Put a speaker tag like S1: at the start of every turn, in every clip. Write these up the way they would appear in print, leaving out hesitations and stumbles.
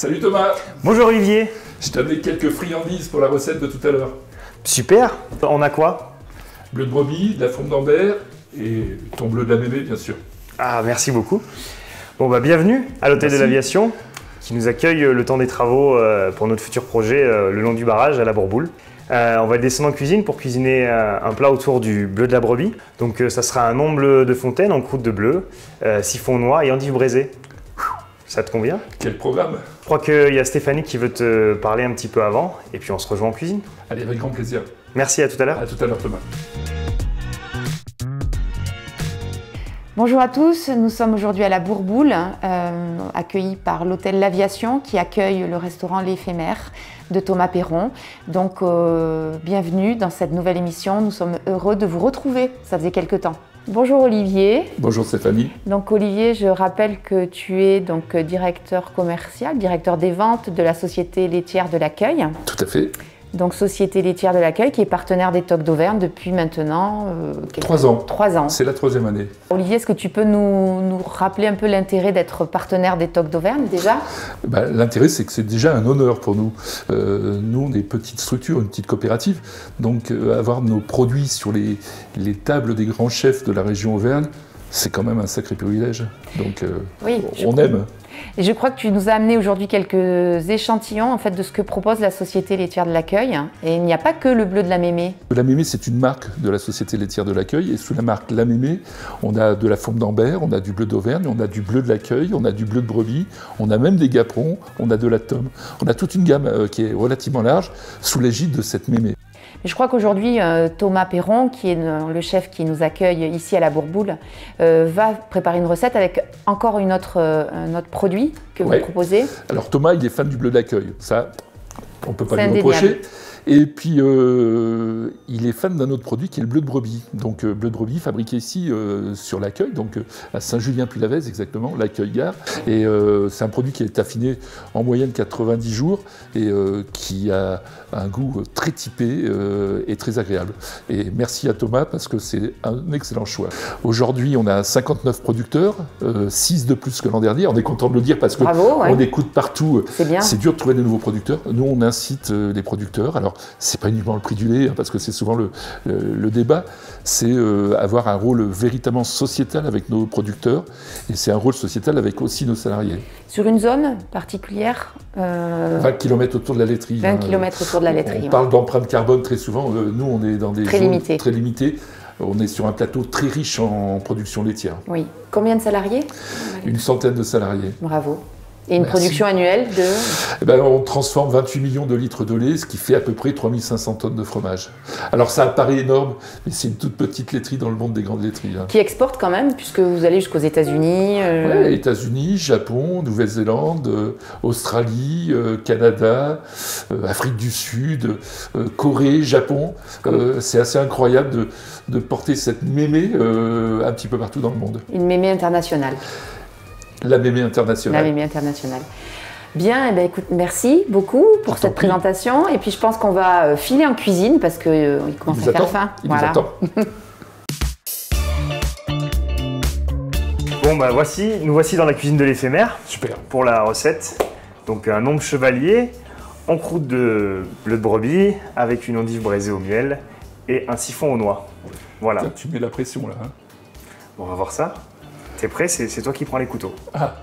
S1: Salut Thomas.
S2: Bonjour Olivier.
S1: Je t'ai amené quelques friandises pour la recette de tout à l'heure.
S2: Super. On a quoi?
S1: Bleu de brebis, de la fourme d'Ambert et ton bleu de la mémé bien sûr.
S2: Ah, merci beaucoup. Bon bah bienvenue à l'Hôtel de l'Aviation qui nous accueille le temps des travaux pour notre futur projet le long du barrage à la Bourboule. On va descendre en cuisine pour cuisiner un plat autour du bleu de la brebis. Donc ça sera un omble de fontaine en croûte de bleu, siphon noix et endives braisées. Ça te convient?
S1: Quel programme?
S2: Je crois qu'il y a Stéphanie qui veut te parler un petit peu avant et puis on se rejoint en cuisine.
S1: Allez, avec grand plaisir.
S2: Merci, à tout à l'heure.
S1: À tout à l'heure Thomas.
S3: Bonjour à tous, nous sommes aujourd'hui à la Bourboule, accueillis par l'Hôtel L'Aviation qui accueille le restaurant L'Éphémère de Thomas Perron. Donc bienvenue dans cette nouvelle émission, nous sommes heureux de vous retrouver, ça faisait quelques temps. Bonjour Olivier.
S1: Bonjour Stéphanie.
S3: Donc Olivier, je rappelle que tu es donc directeur commercial, directeur des ventes de la Société laitière de l'Accueil.
S1: Tout à fait.
S3: Donc Société laitière de l'Accueil qui est partenaire des Toques d'Auvergne depuis maintenant
S1: 3 ans.
S3: 3 ans.
S1: C'est la 3e année.
S3: Olivier, est-ce que tu peux nous rappeler un peu l'intérêt d'être partenaire des Toques d'Auvergne déjà?
S1: L'intérêt, c'est que c'est déjà un honneur pour nous. Nous, on est une petite structure, une petite coopérative. Donc avoir nos produits sur les tables des grands chefs de la région Auvergne, c'est quand même un sacré privilège. Donc
S3: oui,
S1: on aime.
S3: Et je crois que tu nous as amené aujourd'hui quelques échantillons en fait, de ce que propose la Société laitière de l'Accueil. Et il n'y a pas que le bleu de la mémé.
S1: La mémé, c'est une marque de la Société laitière de l'Accueil. Et sous la marque La Mémé, on a de la fourme d'Ambert, on a du bleu d'Auvergne, on a du bleu de l'Accueil, on a du bleu de brebis, on a même des gaperons, on a de la tome. On a toute une gamme qui est relativement large sous l'égide de cette mémé.
S3: Je crois qu'aujourd'hui, Thomas Perron, qui est le chef qui nous accueille ici à la Bourboule, va préparer une recette avec encore un autre produit que vous proposez.
S1: Alors Thomas, il est fan du bleu d'Accueil. Ça, on ne peut pas lui reprocher. Et puis, il est fan d'un autre produit qui est le bleu de brebis. Donc, bleu de brebis fabriqué ici sur l'Accueil, donc à Saint-Julien-Puy-Lavez exactement, l'Accueil Gare. Et c'est un produit qui est affiné en moyenne 90 jours et qui a un goût très typé et très agréable. Et merci à Thomas parce que c'est un excellent choix. Aujourd'hui, on a 59 producteurs, 6 de plus que l'an dernier. On est content de le dire parce qu'on écoute partout. C'est dur de trouver des nouveaux producteurs. Nous, on incite les producteurs. Alors, c'est pas uniquement le prix du lait, parce que c'est souvent le débat, c'est avoir un rôle véritablement sociétal avec nos producteurs, et c'est un rôle sociétal avec aussi nos salariés.
S3: Sur une zone particulière
S1: 20 km autour de la laiterie.
S3: 20 km autour de la laiterie.
S1: On parle d'empreinte carbone très souvent, nous on est dans des
S3: très
S1: zones très limitées. On est sur un plateau très riche en production laitière.
S3: Oui. Combien de salariés?
S1: Une centaine de salariés.
S3: Bravo. Et une production annuelle de...
S1: On transforme 28 millions de litres de lait, ce qui fait à peu près 3500 tonnes de fromage. Alors ça paraît énorme, mais c'est une toute petite laiterie dans le monde des grandes laiteries.
S3: Qui exporte quand même, puisque vous allez jusqu'aux États-Unis.
S1: Oui, États-Unis, Japon, Nouvelle-Zélande, Australie, Canada, Afrique du Sud, Corée, Japon. C'est assez incroyable de porter cette mémé un petit peu partout dans le monde.
S3: Une mémé internationale.
S1: La mémé internationale.
S3: La mémé internationale. Bien, eh bien, écoute, merci beaucoup pour cette présentation. Et puis je pense qu'on va filer en cuisine parce qu'il commence à faire faim.
S1: Il nous attend.
S2: Bon bah nous voici dans la cuisine de l'Éphémère.
S1: Super.
S2: Pour la recette. Donc un omble chevalier en croûte de bleu de brebis avec une endive braisée au miel et un siphon aux noix. Voilà.
S1: Tiens, tu mets la pression là. Hein.
S2: Bon, on va voir ça. T'es prêt? C'est toi qui prends les couteaux.
S1: Ah.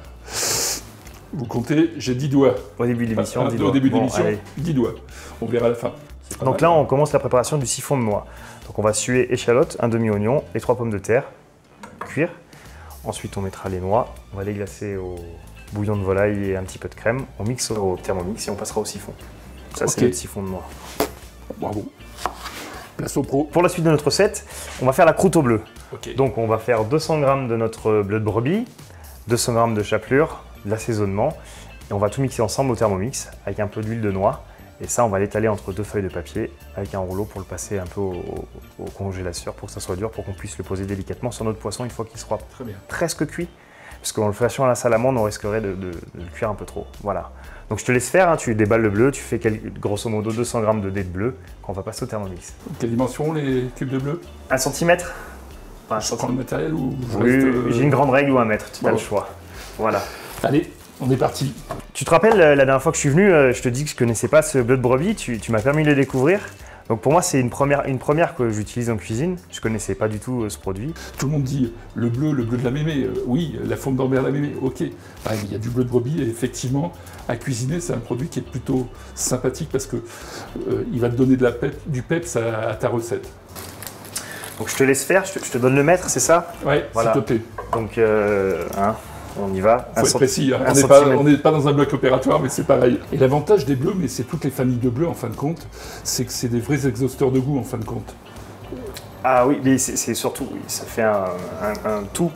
S1: Vous comptez, j'ai 10 doigts.
S2: Au début de l'émission, 10 doigts.
S1: Au début de l'émission, 10 doigts. On verra à la fin.
S2: Donc là, on commence la préparation du siphon de noix. Donc on va suer échalote, un demi-oignon et 3 pommes de terre, cuire. Ensuite, on mettra les noix. On va les glacer au bouillon de volaille et un petit peu de crème. On mixe au Thermomix et on passera au siphon. Ça, c'est le siphon de noix.
S1: Bravo. Place au pro.
S2: Pour la suite de notre recette, on va faire la croûte au bleu.
S1: Okay.
S2: Donc on va faire 200 g de notre bleu de brebis, 200 g de chapelure, de l'assaisonnement, et on va tout mixer ensemble au Thermomix avec un peu d'huile de noix. Et ça, on va l'étaler entre 2 feuilles de papier avec un rouleau pour le passer un peu au congélateur pour que ça soit dur, pour qu'on puisse le poser délicatement sur notre poisson une fois qu'il sera presque cuit. Parce qu'en le faisant à la salamande, on risquerait de le cuire un peu trop. Voilà. Donc je te laisse faire, hein, tu déballes le bleu, tu fais grosso modo 200 g de dés de bleu qu'on va passer au Thermomix.
S1: Quelle dimension les cubes de bleu?
S2: 1 cm.
S1: Je prends le matériel ou
S2: oui, j'ai une grande règle ou 1 mètre, tu as le choix. Voilà.
S1: Allez, On est parti.
S2: Tu te rappelles, la dernière fois que je suis venu, je te dis que je ne connaissais pas ce bleu de brebis, tu m'as permis de le découvrir. Donc pour moi, c'est une première que j'utilise en cuisine. Je ne connaissais pas du tout ce produit.
S1: Tout le monde dit le bleu de la mémé. Oui, la forme d'Ambert de la mémé, ok. Ah, il y a du bleu de brebis et effectivement, à cuisiner, c'est un produit qui est plutôt sympathique parce que il va te donner du peps à ta recette.
S2: Donc je te laisse faire, je te donne le mètre, c'est ça?
S1: Ouais, voilà. S'il te plaît.
S2: Donc, on y va.
S1: Faut être précis, hein. On n'est pas dans un bloc opératoire, mais c'est pareil. Et l'avantage des bleus, mais c'est toutes les familles de bleus en fin de compte, c'est que c'est des vrais exhausteurs de goût en fin de compte.
S2: Ah oui, mais c'est surtout, ça fait un tout.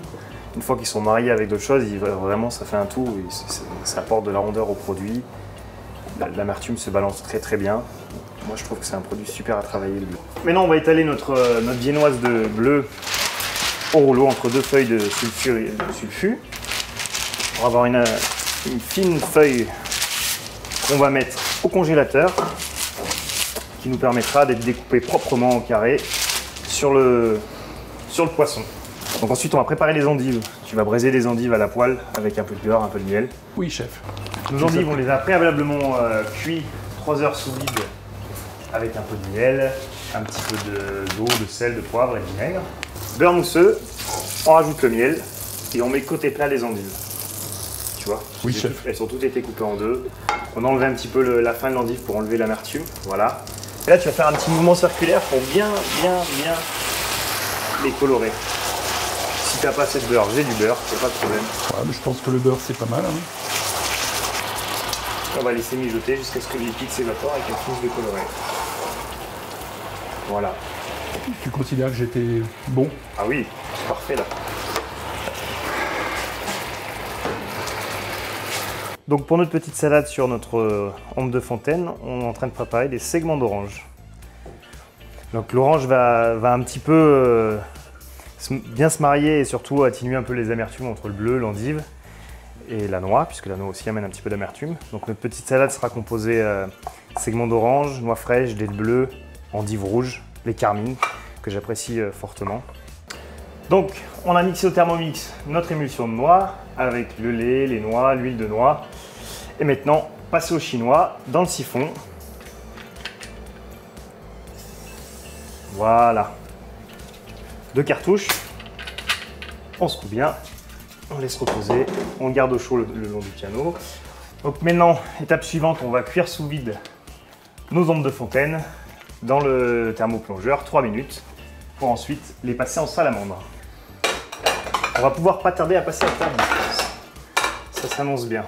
S2: Une fois qu'ils sont mariés avec d'autres choses, vraiment ça fait un tout. Ça apporte de la rondeur au produit. L'amertume se balance très très bien. Moi je trouve que c'est un produit super à travailler le bleu. Maintenant on va étaler notre viennoise de bleu au rouleau entre deux feuilles de sulfure. On va avoir une fine feuille qu'on va mettre au congélateur qui nous permettra d'être découpé proprement en carré sur le poisson. Donc ensuite on va préparer les endives. Tu vas braiser des endives à la poêle avec un peu de beurre, un peu de miel.
S1: Oui chef.
S2: Nos endives on les a préalablement cuits 3 heures sous vide avec un peu de miel, un petit peu d'eau, de sel, de poivre et de vinaigre. Beurre mousseux, on rajoute le miel et on met côté plat les endives. Tu vois?
S1: Oui, chef.
S2: Elles ont toutes été coupées en deux. On a enlevé un petit peu la fin de l'endive pour enlever l'amertume. Voilà. Et là, tu vas faire un petit mouvement circulaire pour bien les colorer. Si tu n'as pas assez de beurre, j'ai du beurre, c'est pas de problème.
S1: Ouais, mais je pense que le beurre, c'est pas mal. Hein.
S2: On va laisser mijoter jusqu'à ce que les liquides s'évaporent et qu'elles finissent de colorer. Voilà.
S1: Tu considères que j'étais bon?
S2: Ah oui, c'est parfait là. Donc pour notre petite salade sur notre ambre de fontaine, on est en train de préparer des segments d'orange. Donc l'orange va un petit peu bien se marier et surtout atténuer un peu les amertumes entre le bleu, l'endive et la noix, puisque la noix aussi amène un petit peu d'amertume. Donc notre petite salade sera composée de segments d'orange, noix fraîches, dés de bleu, endives rouges, les carmines, que j'apprécie fortement. Donc on a mixé au Thermomix notre émulsion de noix avec le lait, les noix, l'huile de noix. Et maintenant, passer au chinois dans le siphon. Voilà. 2 cartouches. On secoue bien. On laisse reposer. On le garde au chaud le long du piano. Donc maintenant, étape suivante, on va cuire sous vide nos ombres de fontaine dans le thermoplongeur 3 minutes pour ensuite les passer en salamandre. On va pouvoir pas tarder à passer à table. Ça s'annonce bien.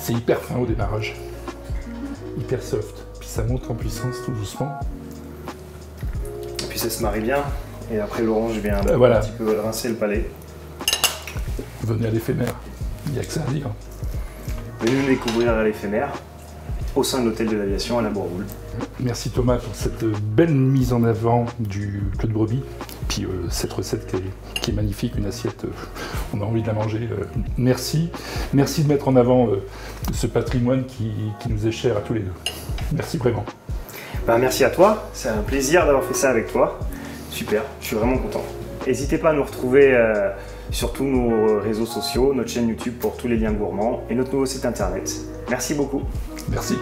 S1: C'est hyper fin au démarrage, hyper soft, puis ça monte en puissance tout doucement.
S2: Et puis ça se marie bien, et après l'orange vient un petit peu rincer le palais.
S1: Venez à l'éphémère, il n'y a que ça à dire.
S2: Venez nous découvrir à l'éphémère, au sein de l'hôtel de l'aviation à la Bourboule.
S1: Merci Thomas pour cette belle mise en avant du bleu de brebis, puis cette recette qui est magnifique, une assiette, on a envie de la manger. Merci de mettre en avant ce patrimoine qui nous est cher à tous les deux. Merci vraiment.
S2: Ben, merci à toi, c'est un plaisir d'avoir fait ça avec toi. Super, je suis vraiment content. N'hésitez pas à nous retrouver sur tous nos réseaux sociaux, notre chaîne YouTube pour tous les liens gourmands et notre nouveau site internet. Merci beaucoup.
S1: Merci.